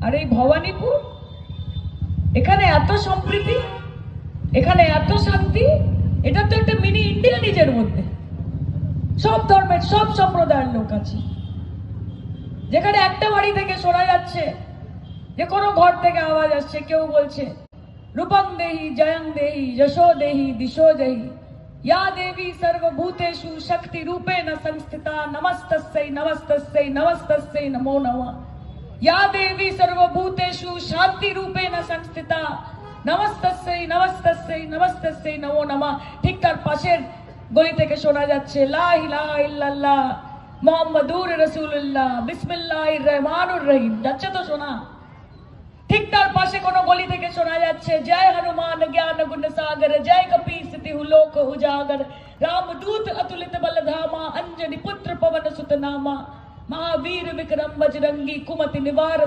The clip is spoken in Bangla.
আর এই ভবানীপুর, এখানে এত সম্প্রীতি, এখানে এত শান্তি। এটা তো একটা মিনি ইন্ডিয়া নিজের মধ্যে, সব ধর্মের সব সম্প্রদায়ের লোক আছে। যেখানে একটা বাড়ি থেকে শোনা যাচ্ছে যে কোনো ঘর থেকে আওয়াজ আসছে, কেউ বলছে রূপং দেহি জয়ং দেহি যশো দেহি দিশো দেহি या देवी सर्वभूतेषु शक्ति रूपेण संस्थिता नमस्तस्यै नमस्तस्यै नमस्तस्यै नमो नमः। या देवी सर्वभूतेषु शांति रूपेण संस्थिता नमस्तस्यै नमस्तस्यै नमस्तस्यै नमो नमः। ठीक तार पाশের গলি থেকে শোনা যাচ্ছে লা ইলাহা ইল্লাল্লাহ মুহাম্মাদুর রাসূলুল্লাহ বিসমিল্লাহির রহমানির রহিম। যাচ্ছে তো শোনা। ঠিক তার পাশে কোনো গলি থেকে শোনা যাচ্ছে জয় হনুমান জ্ঞান গুণ সাগর জয় কপি सिद्धि लोक उजागर रामदूत अतुलित बलधामा अंजनी पुत्र पवन सुत नामा महावीर विक्रम बजरंगी कुमति निवार